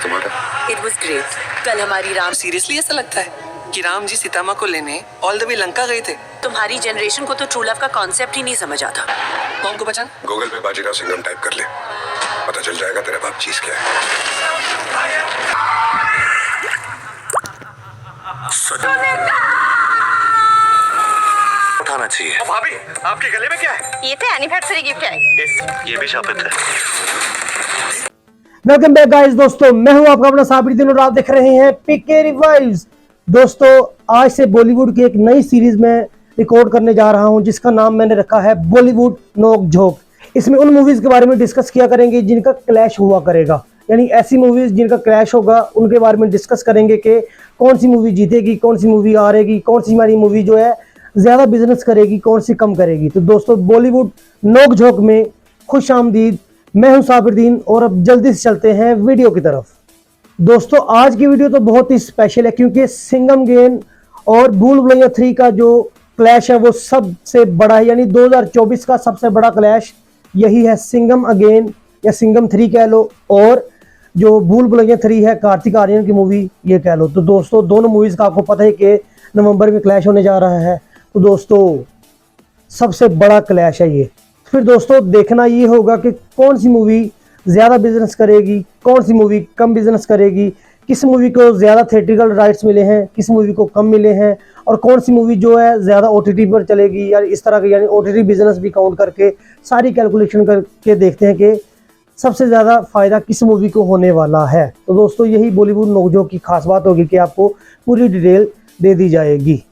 तुम्हारा it was great. कल हमारी राम सीरियसली ऐसा लगता है कि राम जी सीता माँ को लेने ऑल द वे लंका गए थे। तुम्हारी जनरेशन को तो ट्रू लव का कॉन्सेप्ट ही नहीं समझ आता। कौन को पहचान? गूगल पे बाजीराव सिंघम टाइप कर ले, पता चल जाएगा तेरा बाप चीज क्या है। उठाना चाहिए। भाभी, आपके गले में क्या है? ये तो एनिवर्सरी गिफ्ट है। ये भी शापित है। Welcome back guys. दोस्तों मैं हूं आपका अपना साबिर दिन और आप देख रहे हैं पीके रिवाइव्स। दोस्तों आज से बॉलीवुड की एक नई सीरीज में रिकॉर्ड करने जा रहा हूं जिसका नाम मैंने रखा है बॉलीवुड नोक झोंक। इसमें उन मूवीज के बारे में डिस्कस किया करेंगे जिनका क्लैश हुआ करेगा, यानी ऐसी मूवीज जिनका क्लैश होगा उनके बारे में डिस्कस करेंगे कि कौन सी मूवी जीतेगी, कौन सी मूवी हारेगी, कौन सी हमारी मूवी जो है ज्यादा बिजनेस करेगी, कौन सी कम करेगी। तो दोस्तों बॉलीवुड नोक झोंक में खुश आमदीद। मैं हूं साबिरदीन और अब जल्दी से चलते हैं वीडियो की तरफ। दोस्तों आज की वीडियो तो बहुत ही स्पेशल है क्योंकि सिंघम अगेन और भूल भुलैया 3 का जो क्लैश है वो सबसे बड़ा है, यानी 2024 का सबसे बड़ा क्लैश यही है। सिंघम अगेन या सिंघम 3 कह लो और जो भूल भुलैया 3 है कार्तिक आर्यन की मूवी ये कह लो। तो दोस्तों दोनों मूवीज का आपको पता है कि नवंबर में क्लैश होने जा रहा है। तो दोस्तों सबसे बड़ा क्लैश है ये। फिर दोस्तों देखना ये होगा कि कौन सी मूवी ज़्यादा बिजनेस करेगी, कौन सी मूवी कम बिजनेस करेगी, किस मूवी को ज़्यादा थिएट्रिकल राइट्स मिले हैं, किस मूवी को कम मिले हैं, और कौन सी मूवी जो है ज़्यादा ओटीटी पर चलेगी या इस तरह के, यानी ओटीटी बिजनेस भी काउंट करके सारी कैलकुलेशन करके देखते हैं कि सबसे ज़्यादा फ़ायदा किस मूवी को होने वाला है। तो दोस्तों यही बॉलीवुड नोकझोंक की खास बात होगी कि आपको पूरी डिटेल दे दी जाएगी।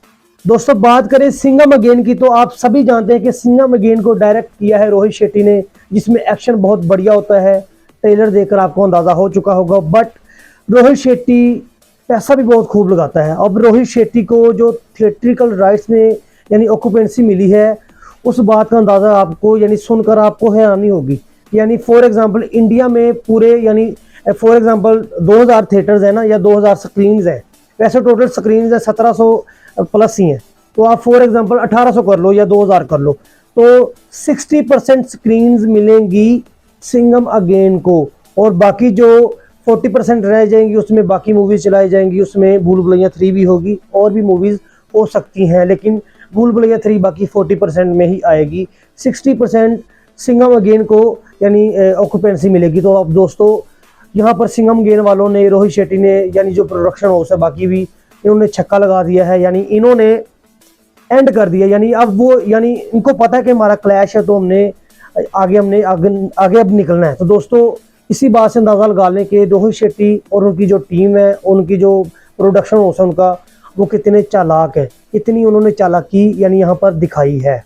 दोस्तों बात करें सिंघम अगेन की, तो आप सभी जानते हैं कि सिंघम अगेन को डायरेक्ट किया है रोहित शेट्टी ने, जिसमें एक्शन बहुत बढ़िया होता है। ट्रेलर देखकर आपको अंदाजा हो चुका होगा। बट रोहित शेट्टी पैसा भी बहुत खूब लगाता है। अब रोहित शेट्टी को जो थिएट्रिकल राइट्स में यानी ऑक्यूपेंसी मिली है उस बात का अंदाजा आपको यानी सुनकर आपको हैरानी होगी। यानी फॉर एग्जांपल इंडिया में पूरे यानी फॉर एग्जांपल 2000 थिएटर्स है ना, या 2000 स्क्रीन्स है। वैसे टोटल स्क्रीन्स है 1700 प्लस ही है, तो आप फॉर एग्जांपल 1800 कर लो या 2000 कर लो, तो 60% स्क्रीन्स मिलेंगी सिंघम अगेन को, और बाकी जो 40% रह जाएंगी उसमें बाकी मूवीज चलाई जाएंगी। उसमें भूल भुलैया 3 भी होगी और भी मूवीज हो सकती हैं, लेकिन भूल भुलैया 3 बाकी 40% में ही आएगी। 60% सिंघम अगेन को यानी ऑक्यूपेंसी मिलेगी। तो अब दोस्तों यहाँ पर सिंघम अगेन वालों ने, रोहित शेट्टी ने, यानी जो प्रोडक्शन हाउस है बाकी भी, इन्होंने छक्का लगा दिया है, यानी इन्होंने एंड कर दिया। यानी अब वो यानी इनको पता है कि हमारा क्लैश है तो हमने आगे अब निकलना है। तो दोस्तों इसी बात से अंदाजा लगा लें कि रोहित शेट्टी और उनकी जो टीम है, उनकी जो प्रोडक्शन हाउस है उनका, वो कितने चालाक है। इतनी उन्होंने चालाकी यानी यहाँ पर दिखाई है।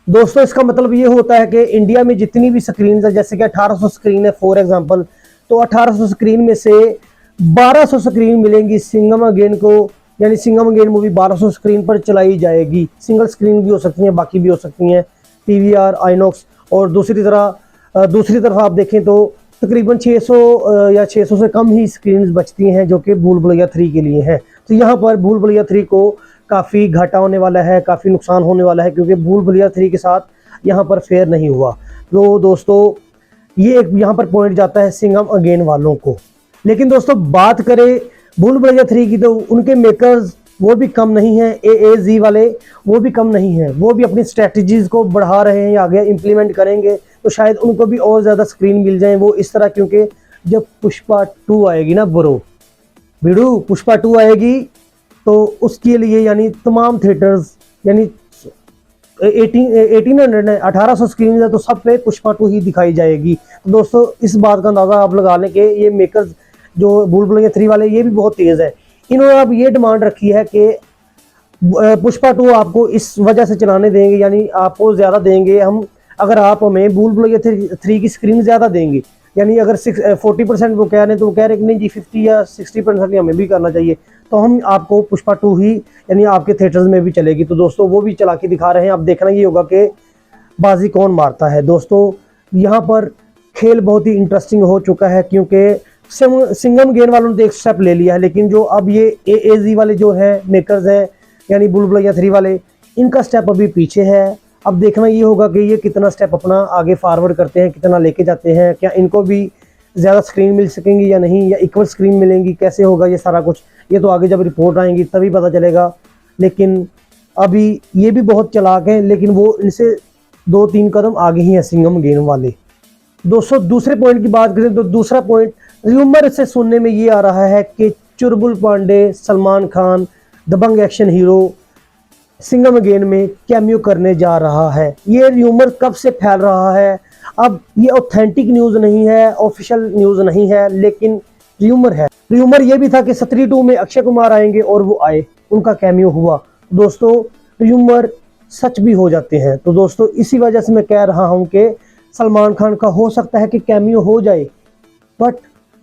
दोस्तों इसका मतलब ये होता है कि इंडिया में जितनी भी स्क्रीन है, जैसे कि 1800 स्क्रीन है फॉर एग्जाम्पल, तो 1800 स्क्रीन में से 1200 स्क्रीन मिलेंगी सिंघम अगेन को, यानी सिंघम अगेन मूवी 1200 स्क्रीन पर चलाई जाएगी। सिंगल स्क्रीन भी हो सकती हैं, बाकी भी हो सकती हैं, पीवीआर, आइनॉक्स। और दूसरी तरफ आप देखें तो तकरीबन 600 या 600 से कम ही स्क्रीन बचती हैं जो कि भूल भुलैया 3 के लिए हैं। तो यहाँ पर भूल भुलैया 3 को काफ़ी घाटा होने वाला है, काफ़ी नुकसान होने वाला है, क्योंकि भूल भुलैया 3 के साथ यहाँ पर फेयर नहीं हुआ। तो दोस्तों ये एक यहाँ पर पॉइंट जाता है सिंघम अगेन वालों को। लेकिन दोस्तों बात करें भूल भुलैया 3 की, तो उनके मेकर्स वो भी कम नहीं हैं, AAZ वाले वो भी कम नहीं हैं। वो भी अपनी स्ट्रेटजीज को बढ़ा रहे हैं, आगे इम्प्लीमेंट करेंगे तो शायद उनको भी और ज़्यादा स्क्रीन मिल जाए। वो इस तरह, क्योंकि जब पुष्पा 2 आएगी ना बिड़ू पुष्पा 2 आएगी तो उसके लिए यानी तमाम थिएटर्स यानी 1800 स्क्रीन है तो सब पे पुष्पा 2 ही दिखाई जाएगी। तो दोस्तों इस बात का अंदाज़ा आप लगा लें कि ये मेकर्स जो भूल भुलैया 3 वाले ये भी बहुत तेज़ है। इन्होंने अब ये डिमांड रखी है कि पुष्पा 2 आपको इस वजह से चलाने देंगे, यानी आपको ज़्यादा देंगे हम, अगर आप हमें भूल भुलैया 3 की स्क्रीन ज़्यादा देंगे। यानी अगर 40% वो कह रहे हैं तो वो कह रहे हैं कि नहीं जी 50 या 60% हमें भी करना चाहिए, तो हम आपको पुष्पा 2 ही यानी आपके थिएटर्स में भी चलेगी। तो दोस्तों वो भी चला के दिखा रहे हैं। अब देखना ये होगा कि बाजी कौन मारता है। दोस्तों यहाँ पर खेल बहुत ही इंटरेस्टिंग हो चुका है, क्योंकि सिंघम अगेन वालों ने एक स्टेप ले लिया है, लेकिन जो अब ये AAZ वाले जो है मेकर्स हैं यानी भूल भुलैया 3 वाले, इनका स्टेप अभी पीछे है। अब देखना ये होगा कि ये कितना स्टेप अपना आगे फॉरवर्ड करते हैं, कितना लेके जाते हैं, क्या इनको भी ज़्यादा स्क्रीन मिल सकेंगी या नहीं, या इक्वल स्क्रीन मिलेंगी, कैसे होगा ये सारा कुछ, ये तो आगे जब रिपोर्ट आएंगी तभी पता चलेगा। लेकिन अभी ये भी बहुत चालाक हैं, लेकिन वो इनसे 2-3 कदम आगे ही हैं सिंघम गेम वाले। दोस्तों दूसरे पॉइंट की बात करें तो दूसरा पॉइंट, र्यूमर से सुनने में ये आ रहा है कि चुलबुल पांडे सलमान खान दबंग एक्शन हीरो सिंघम गेम में कैमियो करने जा रहा है। ये र्यूमर कब से फैल रहा है? अब ये ऑथेंटिक न्यूज़ नहीं है, ऑफिशियल न्यूज़ नहीं है, लेकिन र्यूमर है। र्यूमर ये भी था कि सत्री 2 में अक्षय कुमार आएंगे और वो आए, उनका कैमियो हुआ। दोस्तों र्यूमर सच भी हो जाते हैं। तो दोस्तों इसी वजह से मैं कह रहा हूँ कि सलमान खान का हो सकता है कि कैमियो हो जाए, बट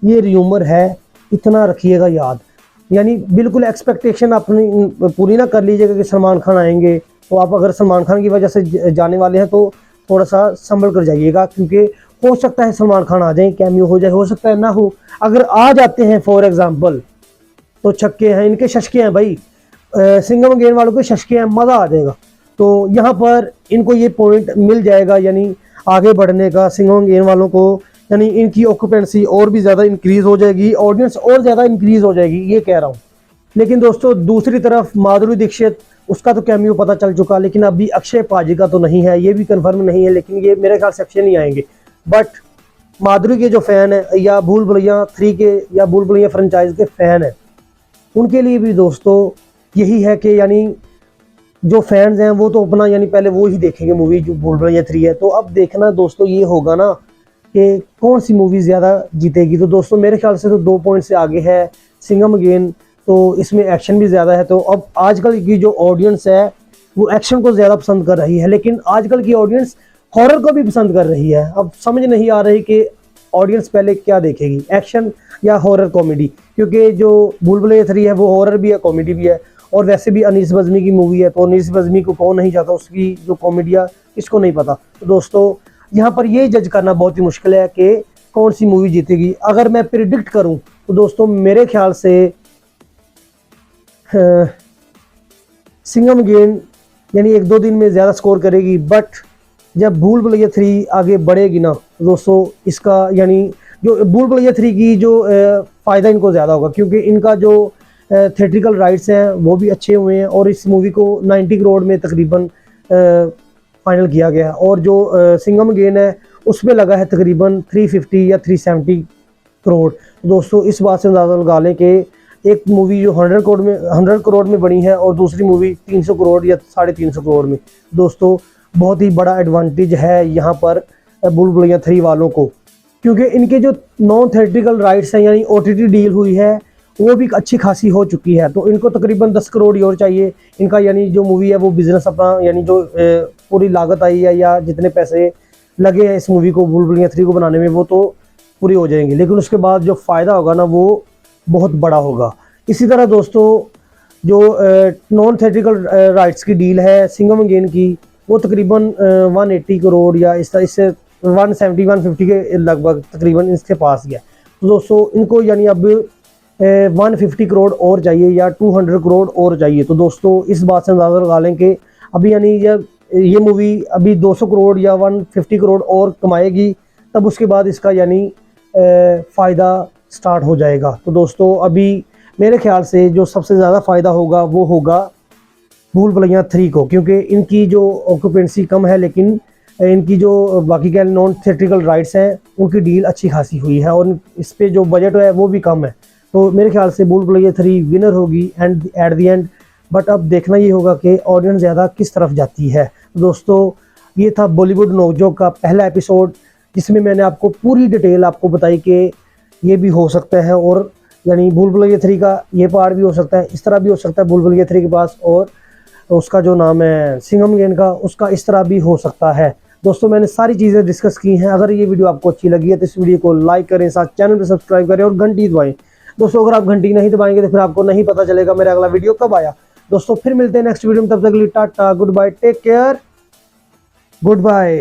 ये र्यूमर है, इतना रखिएगा याद। यानी बिल्कुल एक्सपेक्टेशन अपनी पूरी ना कर लीजिएगा कि सलमान खान आएंगे। तो आप अगर सलमान खान की वजह से जाने वाले हैं तो थोड़ा सा संभल कर जाइएगा, क्योंकि हो सकता है सलमान खान आ जाए, कैमियो हो जाए, हो सकता है ना हो। अगर आ जाते हैं फॉर एग्जांपल तो छक्के हैं, इनके शशके हैं भाई, सिंघम गेम वालों के शशके हैं, मज़ा आ जाएगा। तो यहाँ पर इनको ये पॉइंट मिल जाएगा, यानी आगे बढ़ने का सिंघम गेम वालों को, यानी इनकी ऑक्यूपेंसी और भी ज़्यादा इंक्रीज़ हो जाएगी, ऑडियंस और ज़्यादा इंक्रीज़ हो जाएगी, ये कह रहा हूँ। लेकिन दोस्तों दूसरी तरफ माधुरी दीक्षित, उसका तो कैमियो पता चल चुका, लेकिन अभी अक्षय पाजी का तो नहीं है, ये भी कंफर्म नहीं है, लेकिन ये मेरे ख्याल से अक्षय नहीं आएंगे। बट माधुरी के जो फ़ैन हैं या भूल भुलैया 3 के या भूल भुलैया फ्रेंचाइज के फ़ैन हैं, उनके लिए भी दोस्तों यही है कि यानी जो फैंस हैं वो तो अपना यानी पहले वो ही देखेंगे मूवी जो भूल भुलैया 3 है। तो अब देखना दोस्तों ये होगा ना कि कौन सी मूवी ज़्यादा जीतेगी। तो दोस्तों मेरे ख्याल से तो 2 पॉइंट से आगे है सिंघम गेम, तो इसमें एक्शन भी ज़्यादा है। तो अब आजकल की जो ऑडियंस है वो एक्शन को ज़्यादा पसंद कर रही है, लेकिन आजकल की ऑडियंस हॉरर को भी पसंद कर रही है। अब समझ नहीं आ रही कि ऑडियंस पहले क्या देखेगी, एक्शन या हॉरर कॉमेडी, क्योंकि जो भूल भुलैया 3 है वो हॉरर भी है, कॉमेडी भी है। और वैसे भी अनीस बज़मी की मूवी है, तो अनीस बज़मी को कौन नहीं चाहता, उसकी जो कॉमेडिया इसको नहीं पता। तो दोस्तों यहाँ पर ये जज करना बहुत ही मुश्किल है कि कौन सी मूवी जीतेगी। अगर मैं प्रिडिक्ट करूँ तो दोस्तों मेरे ख्याल से सिंघम गेम यानी 1-2 दिन में ज़्यादा स्कोर करेगी, बट जब भूल भुलैया 3 आगे बढ़ेगी ना दोस्तों, इसका यानी जो भूल भुलैया 3 की जो फ़ायदा इनको ज़्यादा होगा, क्योंकि इनका जो थिएट्रिकल राइट्स हैं वो भी अच्छे हुए हैं, और इस मूवी को 90 करोड़ में तकरीबन फाइनल किया गया है। और जो सिंघम गेम है उसमें लगा है तकरीबन 350 या 370 करोड़। दोस्तों इस बात से अंदाज़ा लगा लें कि एक मूवी जो 100 करोड़ में बनी है और दूसरी मूवी 300 करोड़ या 350 करोड़ में, दोस्तों बहुत ही बड़ा एडवांटेज है यहाँ पर भूल भुलैया 3 वालों को, क्योंकि इनके जो नॉन थिएट्रिकल राइट्स हैं यानी OTT डील हुई है वो भी अच्छी खासी हो चुकी है। तो इनको तकरीबन 10 करोड़ ही और चाहिए इनका, यानी जो मूवी है वो बिज़नेस अपना, यानी जो पूरी लागत आई है या जितने पैसे लगे हैं इस मूवी को भूल भुलैया 3 को बनाने में वो तो पूरी हो जाएंगे, लेकिन उसके बाद जो फ़ायदा होगा ना वो बहुत बड़ा होगा। इसी तरह दोस्तों जो नॉन थिएट्रिकल राइट्स की डील है सिंघम गेम की, वो तकरीबन 180 करोड़ या इस तरह इससे 170-150 के लगभग तकरीबन इसके पास ही है। तो दोस्तों इनको यानी अब 150 करोड़ और चाहिए या 200 करोड़ और चाहिए। तो दोस्तों इस बात से अंदाज़ा लगा लें कि अभी यानी जब ये मूवी अभी 200 करोड़ या 150 करोड़ और कमाएगी, तब उसके बाद इसका यानी फ़ायदा स्टार्ट हो जाएगा। तो दोस्तों अभी मेरे ख्याल से जो सबसे ज़्यादा फ़ायदा होगा वो होगा भूल भुलैया 3 को, क्योंकि इनकी जो ऑक्यूपेंसी कम है, लेकिन इनकी जो बाकी के नॉन थिएट्रिकल राइट्स हैं उनकी डील अच्छी खासी हुई है, और इस पे जो बजट है वो भी कम है। तो मेरे ख्याल से भूल भुलैया 3 विनर होगी and at the end. But अब देखना ये होगा कि ऑडियंस ज़्यादा किस तरफ जाती है। दोस्तों ये था बॉलीवुड नोकझोंक का पहला एपिसोड, जिसमें मैंने आपको पूरी डिटेल आपको बताई कि ये भी हो सकता है, और यानी भूल भुलैया 3 का ये पार्ट भी हो सकता है, इस तरह भी हो सकता है भूल भुलैया 3 के पास, और उसका जो नाम है सिंघम गेम का उसका इस तरह भी हो सकता है। दोस्तों मैंने सारी चीज़ें डिस्कस की हैं। अगर ये वीडियो आपको अच्छी लगी है तो इस वीडियो को लाइक करें, साथ चैनल पर सब्सक्राइब करें और घंटी दबाएं। दोस्तों अगर आप घंटी नहीं दबाएंगे तो फिर आपको नहीं पता चलेगा मेरा अगला वीडियो कब आया। दोस्तों फिर मिलते हैं नेक्स्ट वीडियो में, तब तक के लिए tata, goodbye, take care, good bye.